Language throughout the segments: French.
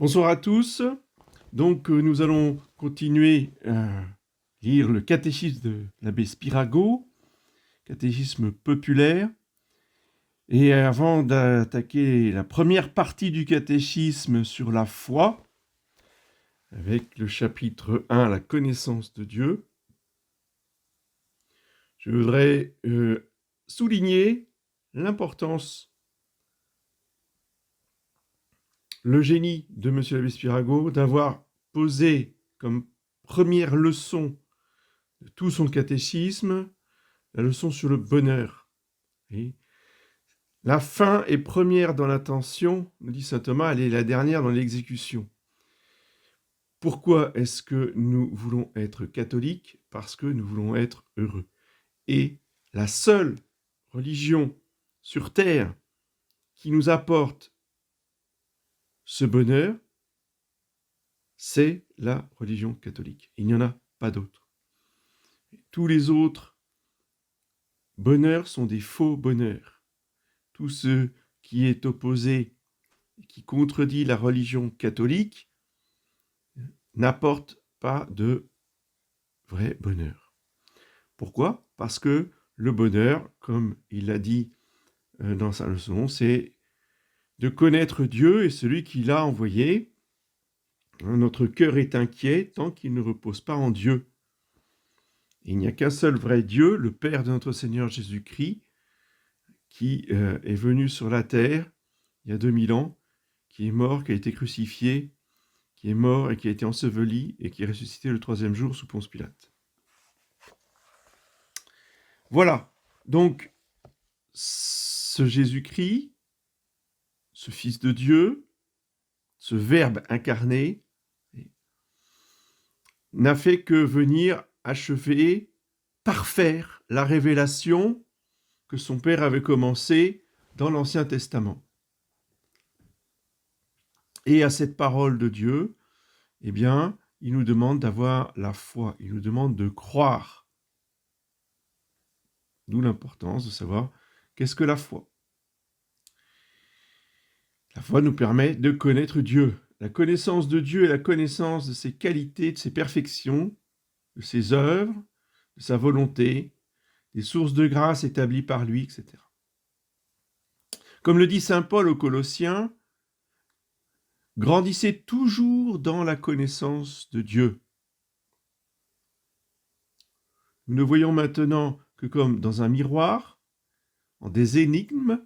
Bonsoir à tous. Donc, nous allons continuer à lire le catéchisme de l'abbé Spirago, catéchisme populaire. Et avant d'attaquer la première partie du catéchisme sur la foi, avec le chapitre 1, la connaissance de Dieu, je voudrais souligner l'importance, le génie de M. l'abbé Spirago d'avoir posé comme première leçon de tout son catéchisme la leçon sur le bonheur. Et la fin est première dans l'intention, nous dit saint Thomas, elle est la dernière dans l'exécution. Pourquoi est-ce que nous voulons être catholiques? Parce que nous voulons être heureux. Et la seule religion sur terre qui nous apporte ce bonheur, c'est la religion catholique. Il n'y en a pas d'autre. Tous les autres bonheurs sont des faux bonheurs. Tout ce qui est opposé, qui contredit la religion catholique, n'apporte pas de vrai bonheur. Pourquoi? Parce que le bonheur, comme il l'a dit dans sa leçon, c'est de connaître Dieu et celui qui l'a envoyé. Notre cœur est inquiet tant qu'il ne repose pas en Dieu. Il n'y a qu'un seul vrai Dieu, le Père de notre Seigneur Jésus-Christ, qui est venu sur la terre il y a 2000 ans, qui est mort, qui a été crucifié, qui est mort et qui a été enseveli et qui est ressuscité le 3e jour sous Ponce Pilate. Voilà, donc ce Jésus-Christ, ce Fils de Dieu, ce Verbe incarné, n'a fait que venir achever, parfaire la révélation que son Père avait commencée dans l'Ancien Testament. Et à cette parole de Dieu, eh bien, il nous demande d'avoir la foi, il nous demande de croire. D'où l'importance de savoir qu'est-ce que la foi. La foi nous permet de connaître Dieu. La connaissance de Dieu est la connaissance de ses qualités, de ses perfections, de ses œuvres, de sa volonté, des sources de grâce établies par lui, etc. Comme le dit saint Paul aux Colossiens, grandissez toujours dans la connaissance de Dieu. Nous ne voyons maintenant que comme dans un miroir, en des énigmes,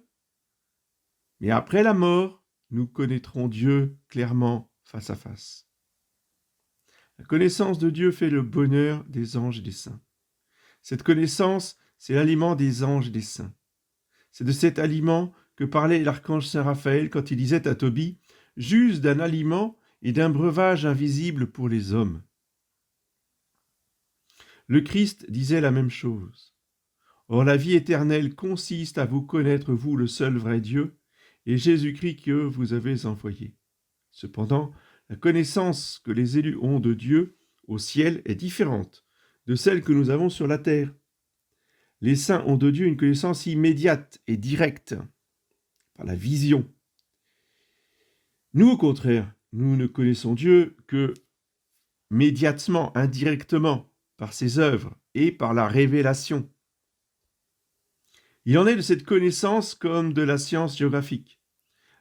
mais après la mort, nous connaîtrons Dieu clairement face à face. La connaissance de Dieu fait le bonheur des anges et des saints. Cette connaissance, c'est l'aliment des anges et des saints. C'est de cet aliment que parlait l'archange Saint Raphaël quand il disait à Tobie « J'use d'un aliment et d'un breuvage invisible pour les hommes ». Le Christ disait la même chose. Or la vie éternelle consiste à vous connaître, vous, le seul vrai Dieu, et Jésus-Christ que vous avez envoyé. Cependant, la connaissance que les élus ont de Dieu au ciel est différente de celle que nous avons sur la terre. Les saints ont de Dieu une connaissance immédiate et directe, par la vision. Nous, au contraire, nous ne connaissons Dieu que médiatement, indirectement, par ses œuvres et par la révélation. Il en est de cette connaissance comme de la science géographique.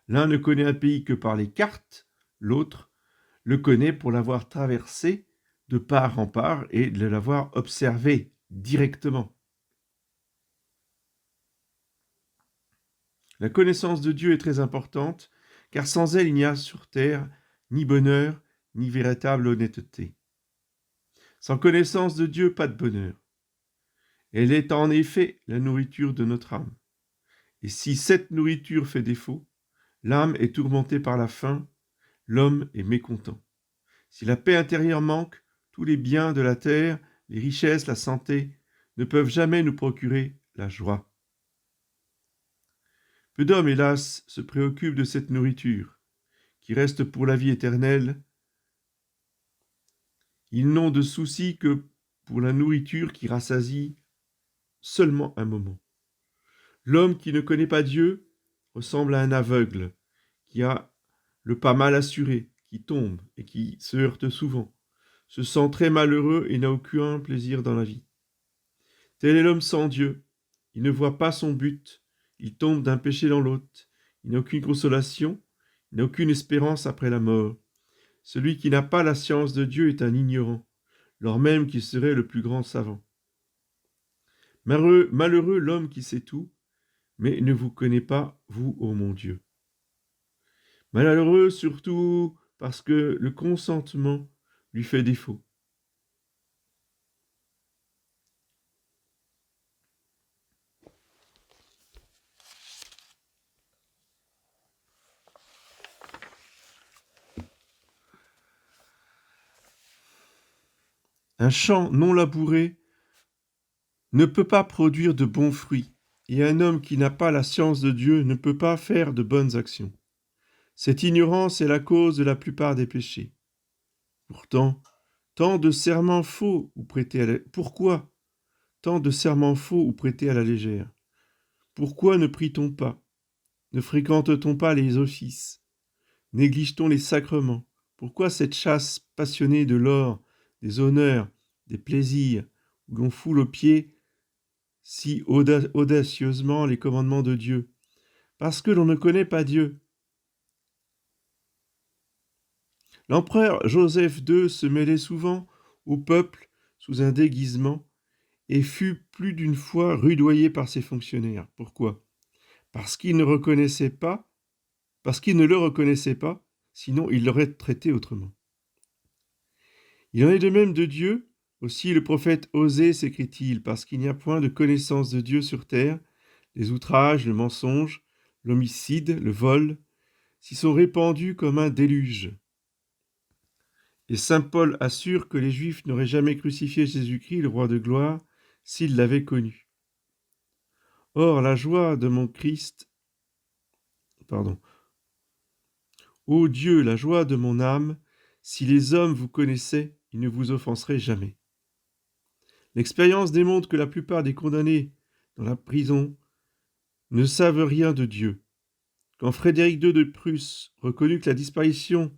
L'un ne connaît un pays que par les cartes, l'autre le connaît pour l'avoir traversé de part en part et de l'avoir observé directement. La connaissance de Dieu est très importante, car sans elle, il n'y a sur terre ni bonheur, ni véritable honnêteté. Sans connaissance de Dieu, pas de bonheur. Elle est en effet la nourriture de notre âme. Et si cette nourriture fait défaut, l'âme est tourmentée par la faim, l'homme est mécontent. Si la paix intérieure manque, tous les biens de la terre, les richesses, la santé, ne peuvent jamais nous procurer la joie. Peu d'hommes, hélas, se préoccupent de cette nourriture, qui reste pour la vie éternelle. Ils n'ont de souci que pour la nourriture qui rassasie seulement un moment. L'homme qui ne connaît pas Dieu ressemble à un aveugle, qui a le pas mal assuré, qui tombe et qui se heurte souvent, se sent très malheureux et n'a aucun plaisir dans la vie. Tel est l'homme sans Dieu. Il ne voit pas son but, il tombe d'un péché dans l'autre, il n'a aucune consolation, il n'a aucune espérance après la mort. Celui qui n'a pas la science de Dieu est un ignorant, lors même qu'il serait le plus grand savant. Malheureux l'homme qui sait tout, mais ne vous connaît pas, vous, ô mon Dieu. Malheureux surtout parce que le consentement lui fait défaut. Un champ non labouré ne peut pas produire de bons fruits, et un homme qui n'a pas la science de Dieu ne peut pas faire de bonnes actions. Cette ignorance est la cause de la plupart des péchés. Pourtant, tant de serments faux ou prêtés à la... Pourquoi tant de serments faux ou prêtés à la légère? Pourquoi ne prie-t-on pas? Ne fréquente-t-on pas les offices? Néglige-t-on les sacrements? Pourquoi cette chasse passionnée de l'or, des honneurs, des plaisirs, où l'on foule aux pieds si audacieusement les commandements de Dieu? Parce que l'on ne connaît pas Dieu. L'empereur Joseph II se mêlait souvent au peuple sous un déguisement et fut plus d'une fois rudoyé par ses fonctionnaires. Pourquoi? Parce qu'il ne le reconnaissait pas, sinon il l'aurait traité autrement. Il en est de même de Dieu. Aussi le prophète Osée s'écrie-t-il, parce qu'il n'y a point de connaissance de Dieu sur terre, les outrages, le mensonge, l'homicide, le vol, s'y sont répandus comme un déluge. Et saint Paul assure que les Juifs n'auraient jamais crucifié Jésus-Christ, le roi de gloire, s'ils l'avaient connu. Or, la joie de mon Christ, Ô Dieu, la joie de mon âme, si les hommes vous connaissaient, ils ne vous offenseraient jamais. L'expérience démontre que la plupart des condamnés dans la prison ne savent rien de Dieu. Quand Frédéric II de Prusse reconnut que la disparition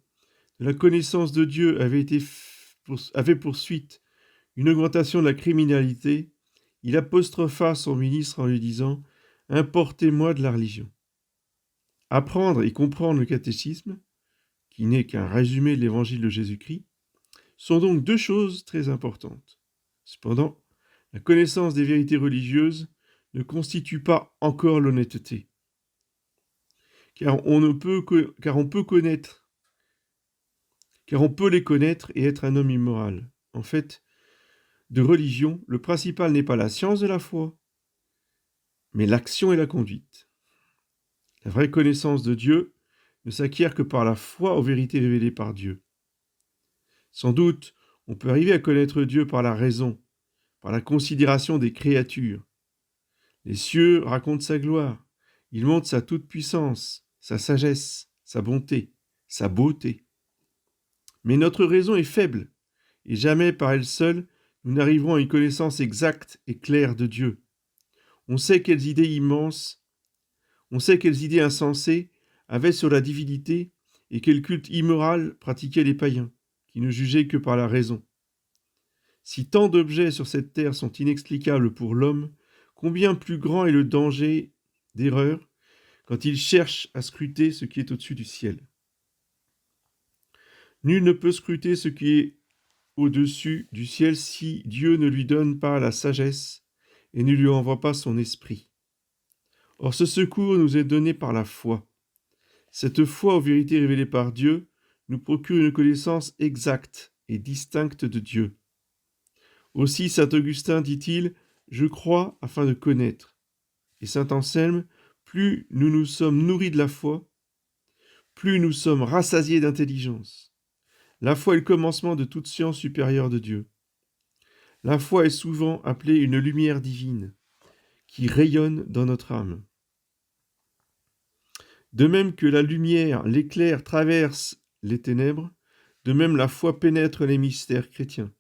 de la connaissance de Dieu avait pour suite une augmentation de la criminalité, il apostropha son ministre en lui disant « Importez-moi de la religion ». Apprendre et comprendre le catéchisme, qui n'est qu'un résumé de l'évangile de Jésus-Christ, sont donc deux choses très importantes. Cependant, la connaissance des vérités religieuses ne constitue pas encore l'honnêteté. Car on peut les connaître et être un homme immoral. En fait, de religion, le principal n'est pas la science de la foi, mais l'action et la conduite. La vraie connaissance de Dieu ne s'acquiert que par la foi aux vérités révélées par Dieu. Sans doute, on peut arriver à connaître Dieu par la raison, par la considération des créatures. Les cieux racontent sa gloire, ils montrent sa toute-puissance, sa sagesse, sa bonté, sa beauté. Mais notre raison est faible, et jamais par elle seule nous n'arriverons à une connaissance exacte et claire de Dieu. On sait quelles idées insensées avaient sur la divinité et quel culte immoral pratiquaient les païens, qui ne jugeaient que par la raison. Si tant d'objets sur cette terre sont inexplicables pour l'homme, combien plus grand est le danger d'erreur quand il cherche à scruter ce qui est au-dessus du ciel. Nul ne peut scruter ce qui est au-dessus du ciel si Dieu ne lui donne pas la sagesse et ne lui envoie pas son esprit. Or ce secours nous est donné par la foi. Cette foi aux vérités révélées par Dieu nous procure une connaissance exacte et distincte de Dieu. Aussi saint Augustin dit-il « Je crois afin de connaître ». Et saint Anselme, plus nous nous sommes nourris de la foi, plus nous sommes rassasiés d'intelligence. La foi est le commencement de toute science supérieure de Dieu. La foi est souvent appelée une lumière divine qui rayonne dans notre âme. De même que la lumière, l'éclair traverse les ténèbres, de même la foi pénètre les mystères chrétiens.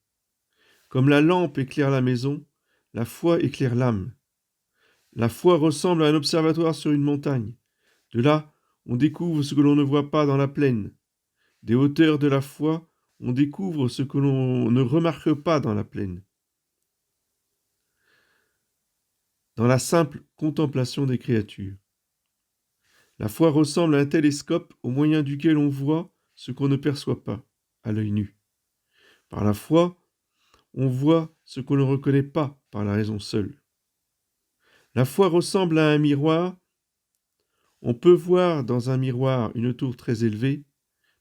Comme la lampe éclaire la maison, la foi éclaire l'âme. La foi ressemble à un observatoire sur une montagne. De là, on découvre ce que l'on ne voit pas dans la plaine. des hauteurs de la foi, on découvre ce que l'on ne remarque pas dans la plaine. Dans la simple contemplation des créatures. La foi ressemble à un télescope au moyen duquel on voit ce qu'on ne perçoit pas à l'œil nu. Par la foi, on voit ce qu'on ne reconnaît pas par la raison seule. La foi ressemble à un miroir. On peut voir dans un miroir une tour très élevée.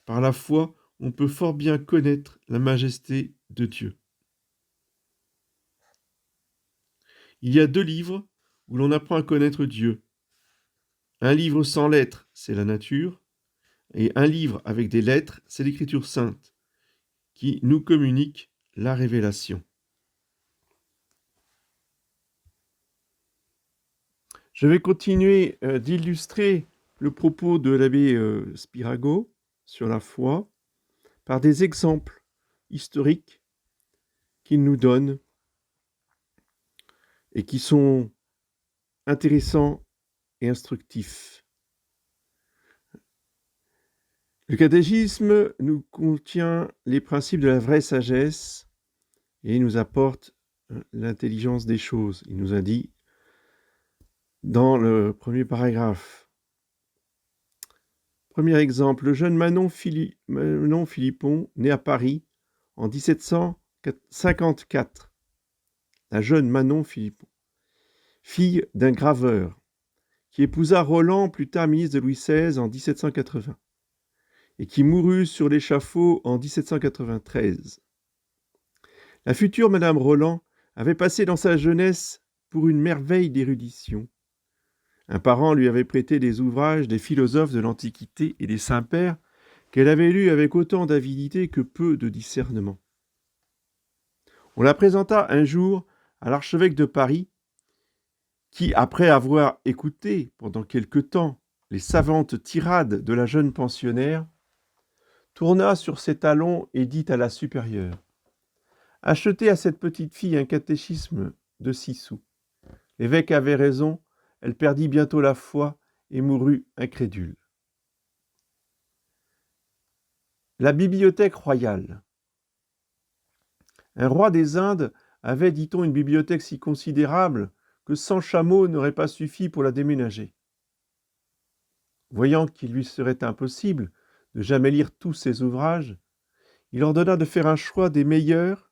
Par la foi, on peut fort bien connaître la majesté de Dieu. Il y a 2 livres où l'on apprend à connaître Dieu. Un livre sans lettres, c'est la nature, et un livre avec des lettres, c'est l'Écriture sainte, qui nous communique la révélation. Je vais continuer d'illustrer le propos de l'abbé Spirago sur la foi par des exemples historiques qu'il nous donne et qui sont intéressants et instructifs. Le catéchisme nous contient les principes de la vraie sagesse et nous apporte l'intelligence des choses. Il nous a dit dans le premier paragraphe. Premier exemple, le jeune Manon Philippon, né à Paris en 1754. La jeune Manon Philippon, fille d'un graveur, qui épousa Roland, plus tard ministre de Louis XVI, en 1780, et qui mourut sur l'échafaud en 1793. La future Madame Roland avait passé dans sa jeunesse pour une merveille d'érudition. Un parent lui avait prêté des ouvrages des philosophes de l'Antiquité et des saints-pères qu'elle avait lus avec autant d'avidité que peu de discernement. On la présenta un jour à l'archevêque de Paris, qui, après avoir écouté pendant quelque temps les savantes tirades de la jeune pensionnaire, tourna sur ses talons et dit à la supérieure : « Achetez à cette petite fille un catéchisme de 6 sous. » L'évêque avait raison, elle perdit bientôt la foi et mourut incrédule. La bibliothèque royale. Un roi des Indes avait, dit-on, une bibliothèque si considérable que 100 chameaux n'auraient pas suffi pour la déménager. Voyant qu'il lui serait impossible de jamais lire tous ses ouvrages, il ordonna de faire un choix des meilleurs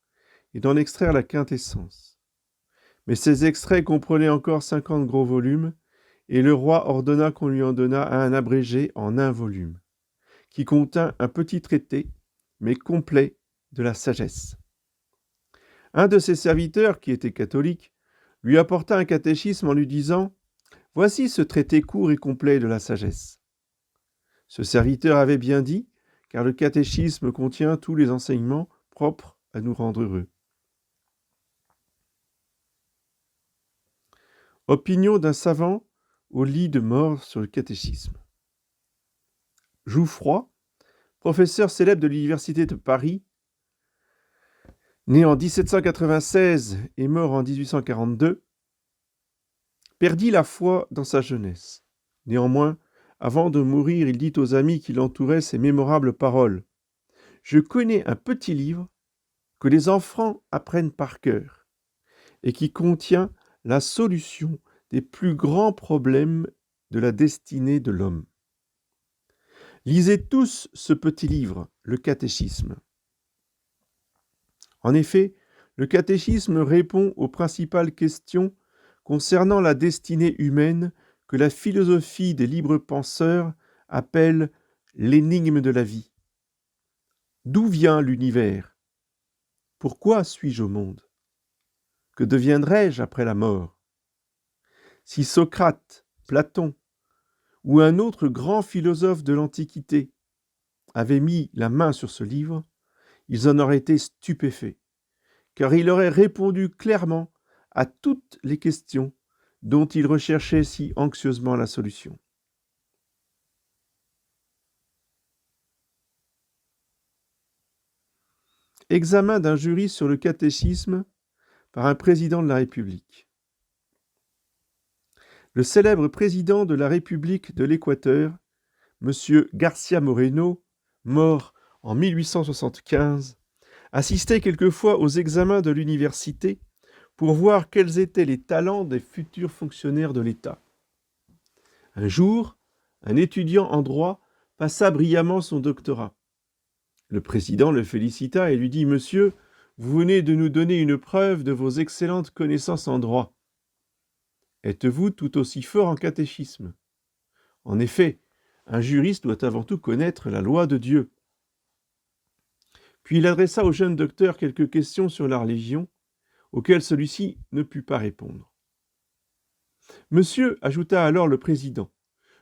et d'en extraire la quintessence. Mais ces extraits comprenaient encore 50 gros volumes, et le roi ordonna qu'on lui en donnât un abrégé en 1 volume, qui contint un petit traité, mais complet, de la sagesse. Un de ses serviteurs, qui était catholique, lui apporta un catéchisme en lui disant : « Voici ce traité court et complet de la sagesse. » Ce serviteur avait bien dit, car le catéchisme contient tous les enseignements propres à nous rendre heureux. Opinion d'un savant au lit de mort sur le catéchisme. Jouffroy, professeur célèbre de l'université de Paris, né en 1796 et mort en 1842, perdit la foi dans sa jeunesse. Néanmoins, avant de mourir, il dit aux amis qui l'entouraient ces mémorables paroles : « Je connais un petit livre que les enfants apprennent par cœur et qui contient la solution des plus grands problèmes de la destinée de l'homme. Lisez tous ce petit livre, le catéchisme. » En effet, le catéchisme répond aux principales questions concernant la destinée humaine que la philosophie des libres penseurs appelle l'énigme de la vie. D'où vient l'univers ? Pourquoi suis-je au monde ? Que deviendrai-je après la mort ? Si Socrate, Platon ou un autre grand philosophe de l'Antiquité avaient mis la main sur ce livre, ils en auraient été stupéfaits, car il aurait répondu clairement à toutes les questions dont ils recherchaient si anxieusement la solution. Examen d'un jury sur le catéchisme par un président de la République. Le célèbre président de la République de l'Équateur, M. Garcia Moreno, mort en 1875, assistait quelquefois aux examens de l'université pour voir quels étaient les talents des futurs fonctionnaires de l'État. Un jour, un étudiant en droit passa brillamment son doctorat. Le président le félicita et lui dit « Monsieur, vous venez de nous donner une preuve de vos excellentes connaissances en droit. Êtes-vous tout aussi fort en catéchisme ? En effet, un juriste doit avant tout connaître la loi de Dieu. » Puis il adressa au jeune docteur quelques questions sur la religion, auxquelles celui-ci ne put pas répondre. « Monsieur, ajouta alors le président,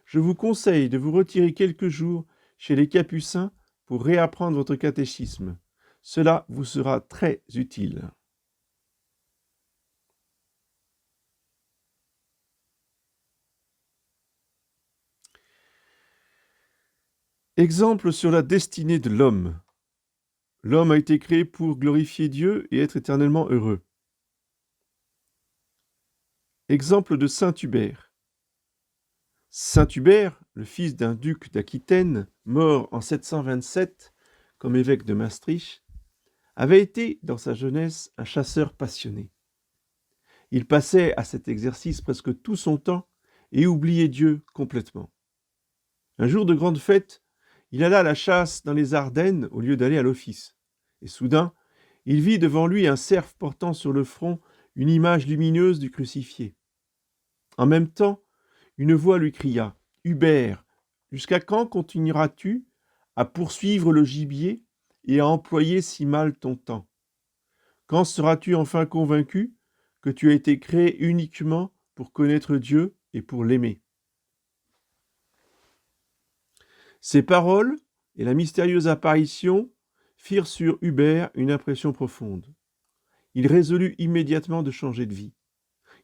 je vous conseille de vous retirer quelques jours chez les Capucins pour réapprendre votre catéchisme. Cela vous sera très utile. » Exemple sur la destinée de l'homme. L'homme a été créé pour glorifier Dieu et être éternellement heureux. Exemple de Saint Hubert. Saint Hubert, le fils d'un duc d'Aquitaine, mort en 727 comme évêque de Maastricht, avait été, dans sa jeunesse, un chasseur passionné. Il passait à cet exercice presque tout son temps et oubliait Dieu complètement. Un jour de grande fête, il alla à la chasse dans les Ardennes au lieu d'aller à l'office. Et soudain, il vit devant lui un cerf portant sur le front une image lumineuse du crucifié. En même temps, une voix lui cria « Hubert, jusqu'à quand continueras-tu à poursuivre le gibier et à employer si mal ton temps ? Quand seras-tu enfin convaincu que tu as été créé uniquement pour connaître Dieu et pour l'aimer ?» Ces paroles et la mystérieuse apparition firent sur Hubert une impression profonde. Il résolut immédiatement de changer de vie.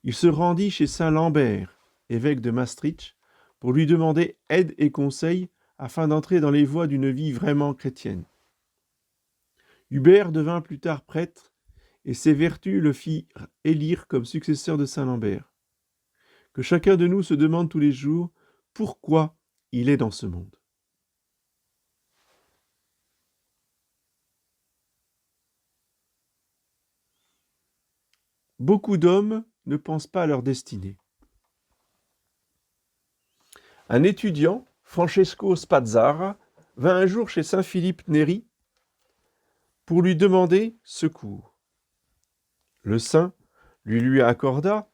Il se rendit chez saint Lambert, évêque de Maastricht, pour lui demander aide et conseil afin d'entrer dans les voies d'une vie vraiment chrétienne. Hubert devint plus tard prêtre et ses vertus le firent élire comme successeur de saint Lambert. Que chacun de nous se demande tous les jours pourquoi il est dans ce monde. Beaucoup d'hommes ne pensent pas à leur destinée. Un étudiant, Francesco Spazzara, vint un jour chez saint Philippe Néri pour lui demander secours. Le saint lui accorda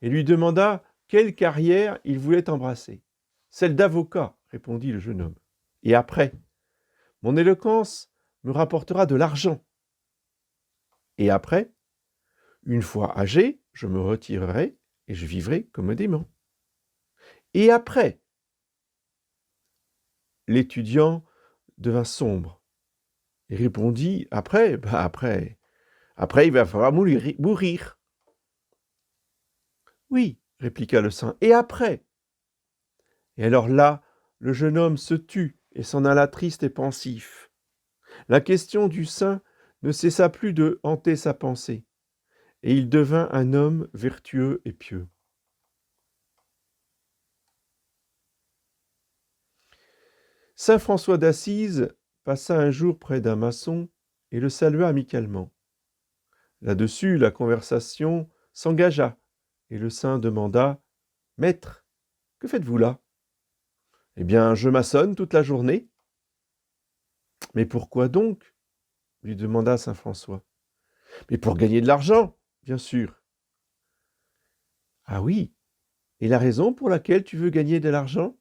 et lui demanda quelle carrière il voulait embrasser. « Celle d'avocat, » répondit le jeune homme. « Et après ? Mon éloquence me rapportera de l'argent. Et après ? Une fois âgé, je me retirerai et je vivrai commodément. Et après ? » L'étudiant devint sombre et répondit « Après, il va falloir mourir. » « Oui, » répliqua le saint, « et après ?» Et alors là, le jeune homme se tut et s'en alla triste et pensif. La question du saint ne cessa plus de hanter sa pensée, et il devint un homme vertueux et pieux. Saint François d'Assise passa un jour près d'un maçon et le salua amicalement. Là-dessus, la conversation s'engagea, et le saint demanda « Maître, que faites-vous là ?»« Eh bien, je maçonne toute la journée. »« Mais pourquoi donc ?» lui demanda saint François. « Mais pour gagner de l'argent, bien sûr. »« Ah oui, et la raison pour laquelle tu veux gagner de l'argent ? »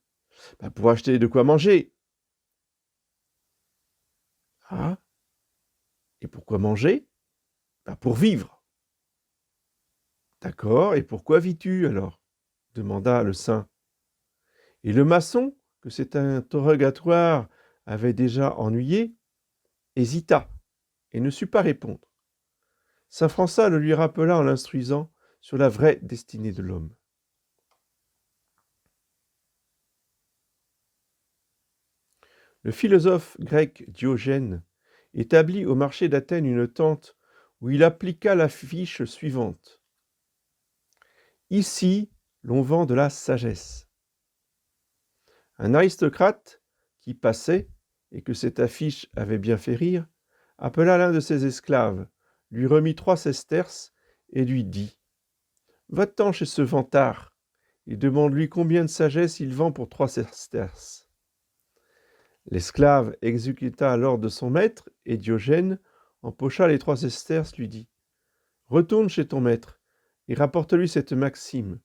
Pour acheter de quoi manger. »« Ah, et pourquoi manger ? Pour vivre. » « D'accord, et pourquoi vis-tu alors ? » demanda le saint. Et le maçon, que cet interrogatoire avait déjà ennuyé, hésita et ne sut pas répondre. Saint François le lui rappela en l'instruisant sur la vraie destinée de l'homme. Le philosophe grec Diogène établit au marché d'Athènes une tente où il appliqua l'affiche suivante. Ici, l'on vend de la sagesse. Un aristocrate qui passait et que cette affiche avait bien fait rire, appela l'un de ses esclaves, lui remit 3 sesterces et lui dit « Va-t'en chez ce vantard et demande-lui combien de sagesse il vend pour 3 sesterces. » L'esclave exécuta l'ordre de son maître, et Diogène empocha les 3 sesterces, lui dit « Retourne chez ton maître et rapporte-lui cette maxime.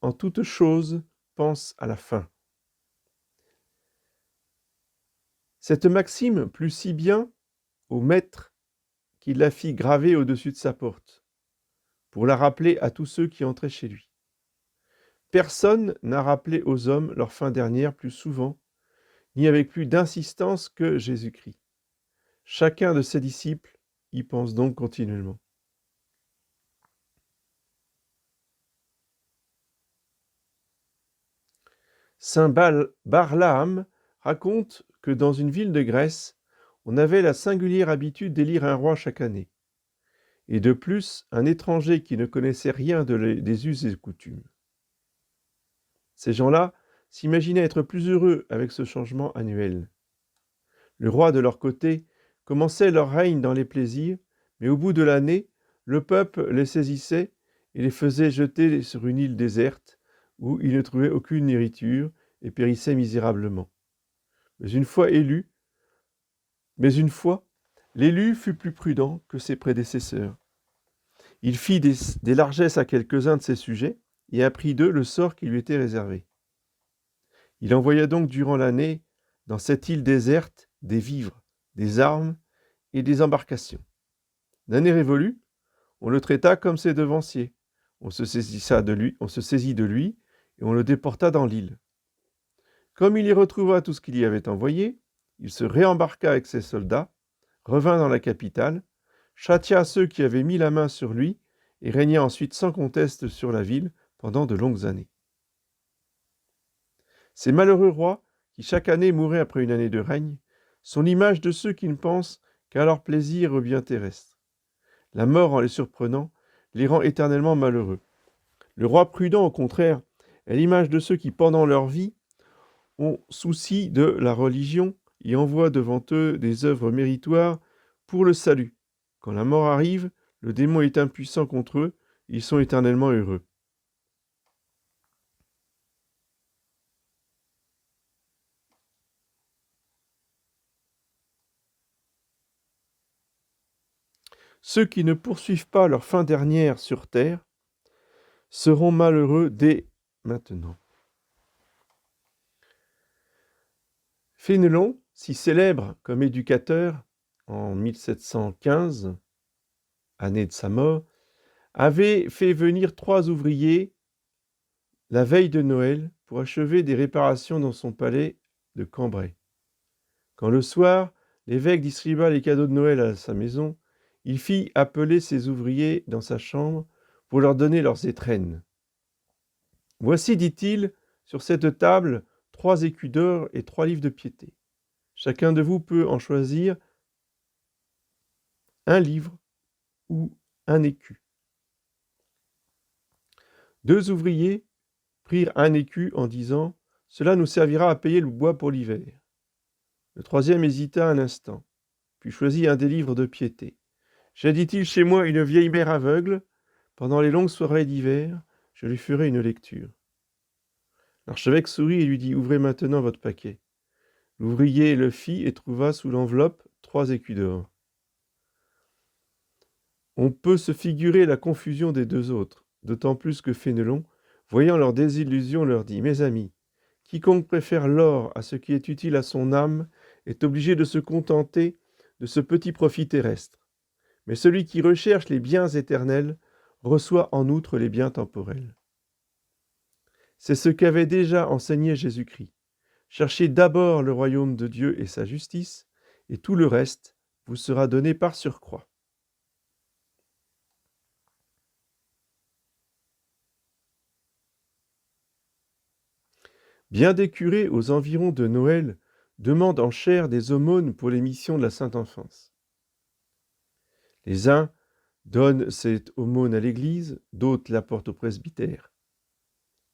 En toute chose, pense à la fin. » Cette maxime plut si bien au maître qu'il la fit graver au-dessus de sa porte, pour la rappeler à tous ceux qui entraient chez lui. Personne n'a rappelé aux hommes leur fin dernière plus souvent, ni avec plus d'insistance que Jésus-Christ. Chacun de ses disciples y pense donc continuellement. Saint Barlaam raconte que dans une ville de Grèce, on avait la singulière habitude d'élire un roi chaque année. Et de plus, un étranger qui ne connaissait rien des us et coutumes. Ces gens-là s'imaginaient être plus heureux avec ce changement annuel. Le roi, de leur côté, commençait leur règne dans les plaisirs, mais au bout de l'année, le peuple les saisissait et les faisait jeter sur une île déserte, où ils ne trouvaient aucune nourriture et périssaient misérablement. Mais une fois, l'élu fut plus prudent que ses prédécesseurs. Il fit des largesses à quelques-uns de ses sujets et apprit d'eux le sort qui lui était réservé. Il envoya donc durant l'année, dans cette île déserte, des vivres, des armes et des embarcations. L'année révolue, on le traita comme ses devanciers. On se saisit de lui et on le déporta dans l'île. Comme il y retrouva tout ce qu'il y avait envoyé, il se réembarqua avec ses soldats, revint dans la capitale, châtia ceux qui avaient mis la main sur lui et régna ensuite sans conteste sur la ville pendant de longues années. Ces malheureux rois, qui chaque année mouraient après une année de règne, sont l'image de ceux qui ne pensent qu'à leur plaisir au bien terrestre. La mort, en les surprenant, les rend éternellement malheureux. Le roi prudent, au contraire, est l'image de ceux qui, pendant leur vie, ont souci de la religion et envoient devant eux des œuvres méritoires pour le salut. Quand la mort arrive, le démon est impuissant contre eux, ils sont éternellement heureux. Ceux qui ne poursuivent pas leur fin dernière sur terre seront malheureux dès maintenant. Fénelon, si célèbre comme éducateur en 1715, année de sa mort, avait fait venir 3 ouvriers la veille de Noël pour achever des réparations dans son palais de Cambrai. Quand le soir, l'évêque distribua les cadeaux de Noël à sa maison, il fit appeler ses ouvriers dans sa chambre pour leur donner leurs étrennes. « Voici, dit-il, sur cette table 3 écus d'or et 3 livres de piété. Chacun de vous peut en choisir un livre ou un écu. » 2 ouvriers prirent un écu en disant « Cela nous servira à payer le bois pour l'hiver. » Le 3e hésita un instant, puis choisit un des livres de piété. « J'ai, dit-il, chez moi une vieille mère aveugle. Pendant les longues soirées d'hiver, je lui ferai une lecture. » L'archevêque sourit et lui dit « Ouvrez maintenant votre paquet. » L'ouvrier le fit et trouva sous l'enveloppe 3 écus d'or. On peut se figurer la confusion des 2 autres, d'autant plus que Fénelon, voyant leur désillusion, leur dit « Mes amis, quiconque préfère l'or à ce qui est utile à son âme est obligé de se contenter de ce petit profit terrestre. Mais celui qui recherche les biens éternels reçoit en outre les biens temporels. » C'est ce qu'avait déjà enseigné Jésus-Christ. Cherchez d'abord le royaume de Dieu et sa justice, et tout le reste vous sera donné par surcroît. Bien des curés aux environs de Noël demandent en chair des aumônes pour les missions de la Sainte Enfance. Les uns donnent cette aumône à l'église, d'autres l'apportent au presbytère.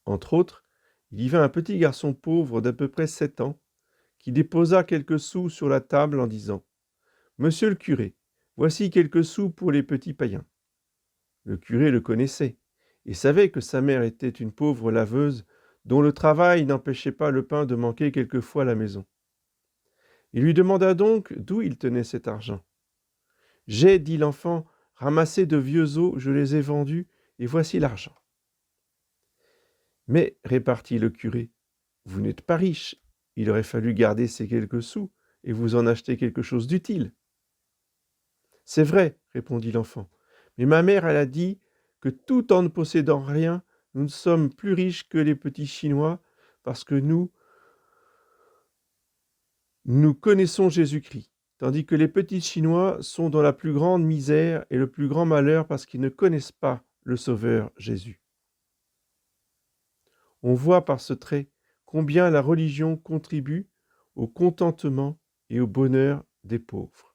Entre autres, il y vint un petit garçon pauvre d'à peu près 7 ans, qui déposa quelques sous sur la table en disant « Monsieur le curé, voici quelques sous pour les petits païens. » Le curé le connaissait et savait que sa mère était une pauvre laveuse dont le travail n'empêchait pas le pain de manquer quelquefois à la maison. Il lui demanda donc d'où il tenait cet argent. « J'ai, dit l'enfant, ramassé de vieux os, je les ai vendus, et voici l'argent. » « Mais, répartit le curé, vous n'êtes pas riche, il aurait fallu garder ces quelques sous, et vous en acheter quelque chose d'utile. »« C'est vrai, répondit l'enfant, mais ma mère, elle a dit que tout en ne possédant rien, nous ne sommes plus riches que les petits Chinois, parce que nous connaissons Jésus-Christ, tandis que les petits Chinois sont dans la plus grande misère et le plus grand malheur parce qu'ils ne connaissent pas le Sauveur Jésus. » On voit par ce trait combien la religion contribue au contentement et au bonheur des pauvres.